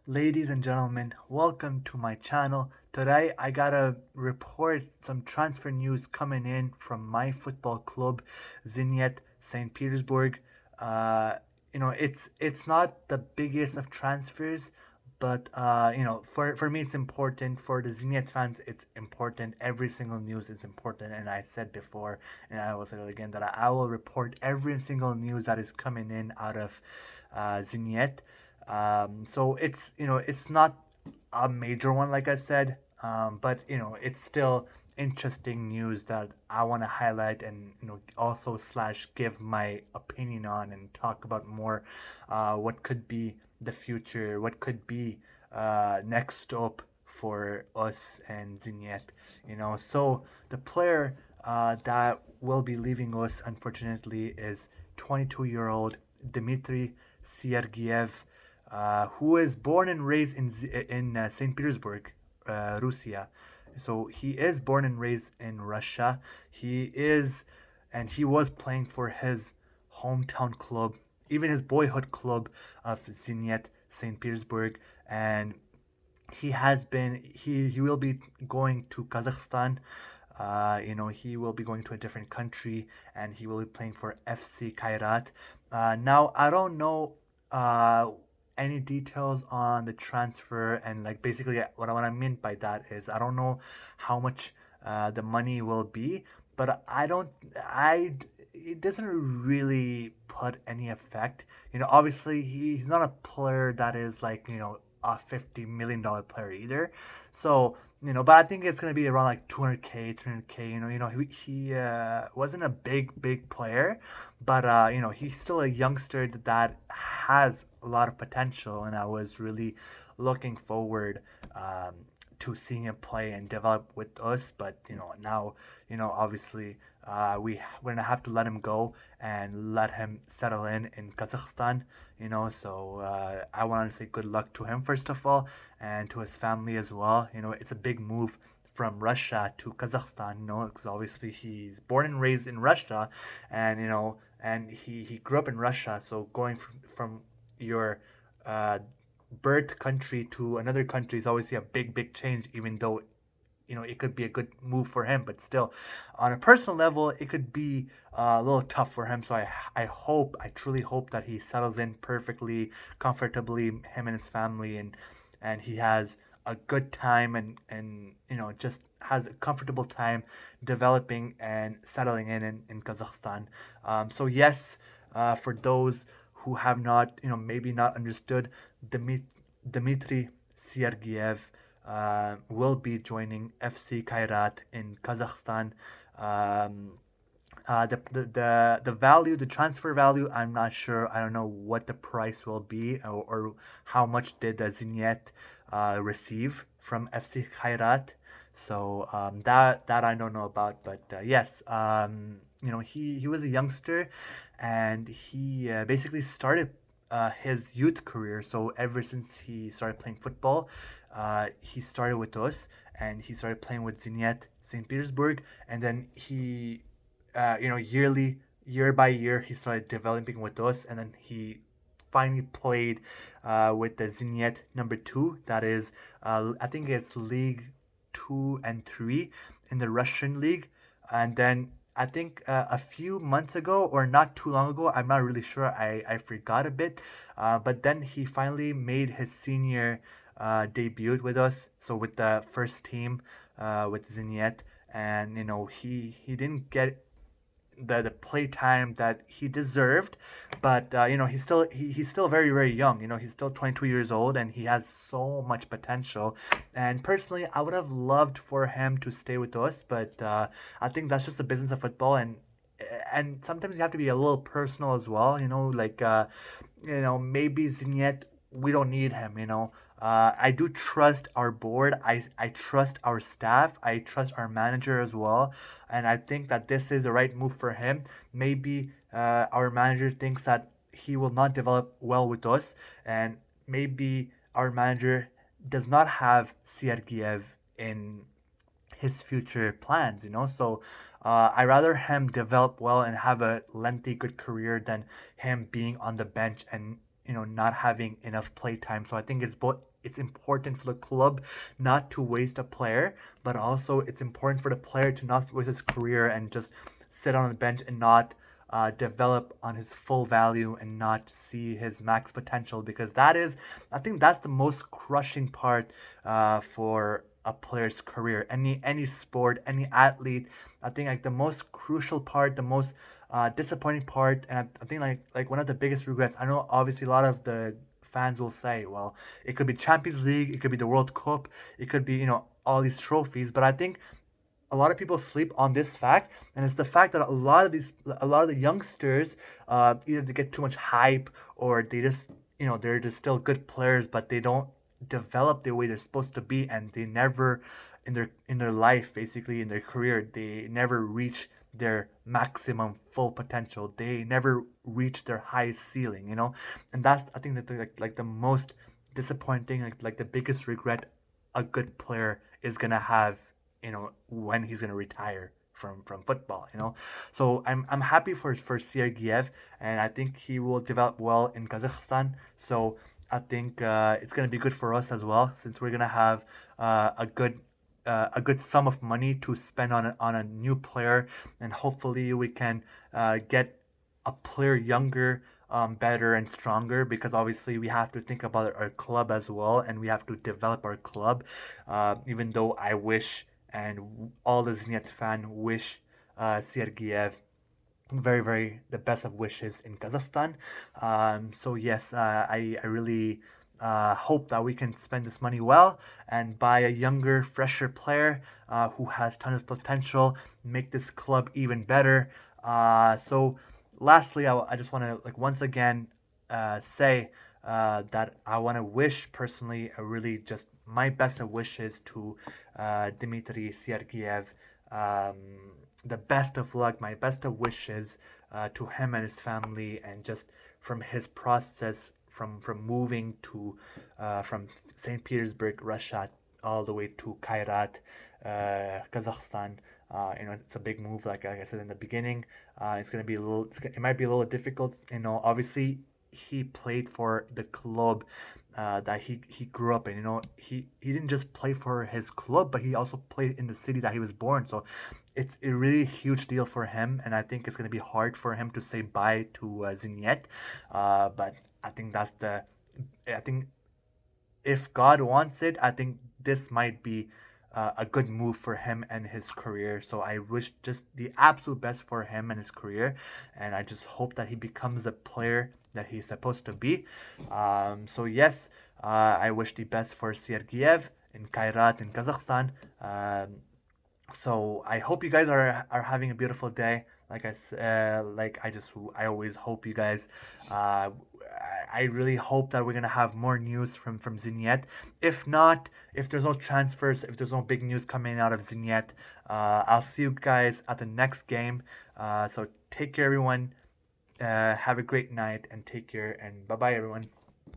Ladies and gentlemen, welcome to my channel. Today I gotta report some transfer news coming in from my football club, Zenit St. Petersburg. Uh, it's not the biggest of transfers, but for me it's important. For the Zenit fans, it's important. Every single news is important, and I said before, and I will say it again that I will report every single news that is coming in out of Zenit. So it's not a major one, like I said, but it's still interesting news that I want to highlight and also slash give my opinion on and talk about more. What could be the future? What could be next up for us and Zenit? So the player that will be leaving us, unfortunately, is 22-year-old Dmitry Sergeev, who is born and raised in St. Petersburg, Russia. So he is born and raised in Russia. He was playing for his hometown club, even his boyhood club of Zenit St. Petersburg, and he will be going to Kazakhstan. He will be going to a different country, and he will be playing for FC Kairat. Now I don't know any details on the transfer, and like basically what I mean by that is I don't know how much the money will be, but I don't I it doesn't really put any effect. Obviously he's not a player that is like a $50 million player either. So but I think it's gonna be around like 200K, 300K. He wasn't a big player, but he's still a youngster that has a lot of potential, and I was really looking forward to seeing him play and develop with us. But now obviously we're gonna have to let him go and let him settle in Kazakhstan. So I want to say good luck to him first of all, and to his family as well. It's a big move from Russia to Kazakhstan, because obviously he's born and raised in Russia, and he grew up in Russia. So going from your uh, birth country to another country is obviously a big change, even though it could be a good move for him, but still on a personal level it could be a little tough for him. So I truly hope that he settles in perfectly, comfortably, him and his family, and he has a good time, and just has a comfortable time developing and settling in Kazakhstan. So yes, for those who have not, maybe not understood, Dmitry Sergeev will be joining FC Kairat in Kazakhstan. Um, the value, the transfer value, I'm not sure. I don't know what the price will be, or how much did the Zenit receive from FC Kairat. So that I don't know about, but yes, he was a youngster, and he basically started his youth career. So ever since he started playing football, he started with us, and he started playing with Zenit St. Petersburg, and then year by year, he started developing with us, and then he finally played with the Zenit number two. That is, I think it's League 2 and 3 in the Russian league, and then I think a few months ago, or not too long ago, I'm not really sure. I forgot a bit, but then he finally made his senior debut with us. So with the first team, with Zenit, and he didn't get the play time that he deserved, but he's still very young. He's still 22 years old, and he has so much potential. And personally, I would have loved for him to stay with us, but I think that's just the business of football, and sometimes you have to be a little personal as well. Like maybe Zenit, we don't need him. I do trust our board. I trust our staff. I trust our manager as well. And I think that this is the right move for him. Maybe our manager thinks that he will not develop well with us. And maybe our manager does not have Sergeyev in his future plans. So I rather him develop well and have a lengthy, good career than him being on the bench and not having enough play time. So I think it's important for the club not to waste a player, but also it's important for the player to not waste his career and just sit on the bench and not develop on his full value and not see his max potential, because I think that's the most crushing part for a player's career, any sport, any athlete. I think like the most crucial part, the most disappointing part, and I think like one of the biggest regrets. I know obviously a lot of the fans will say, well, it could be Champions League, it could be the World Cup, it could be all these trophies, but I think a lot of people sleep on this fact, and it's the fact that a lot of the youngsters, either they get too much hype, or they just, they're just still good players, but they don't develop the way they're supposed to be, and they never, in their life, basically in their career, they never reach their maximum full potential. They never reach their highest ceiling, and that's, I think, that like the most disappointing, like the biggest regret a good player is gonna have, when he's gonna retire from football. So I'm happy for Sergeev, and I think he will develop well in Kazakhstan. So I think it's gonna be good for us as well, since we're gonna have a good sum of money to spend on a new player, and hopefully we can get a player younger, better and stronger, because obviously we have to think about our club as well, and we have to develop our club. Even though I wish, and all the Zenit fan wish, Sergeyev very, very the best of wishes in Kazakhstan. So yes, I really hope that we can spend this money well and buy a younger, fresher player who has tons of potential, make this club even better. So lastly, I just want to, like, once again say that I want to wish personally a really just my best of wishes to Dmitry Sergeev. Um, the best of luck, my best of wishes to him and his family, and just from his process from moving to from St. Petersburg, Russia, all the way to Kairat, Kazakhstan. It's a big move, like I said in the beginning. It's gonna be it might be a little difficult. Obviously he played for the club that he grew up in. He didn't just play for his club, but he also played in the city that he was born. So it's a really huge deal for him, and I think it's gonna be hard for him to say bye to Zenit. But I think I think if God wants it, I think this might be a good move for him and his career. So I wish just the absolute best for him and his career, and I just hope that he becomes the player that he's supposed to be. So yes, I wish the best for Sergeyev in Kairat in Kazakhstan. So I hope you guys are having a beautiful day. Like I always hope you guys. I really hope that we're gonna have more news from Zenit. If not, if there's no transfers, if there's no big news coming out of Zenit, I'll see you guys at the next game. So take care, everyone. Have a great night and take care, and bye bye, everyone.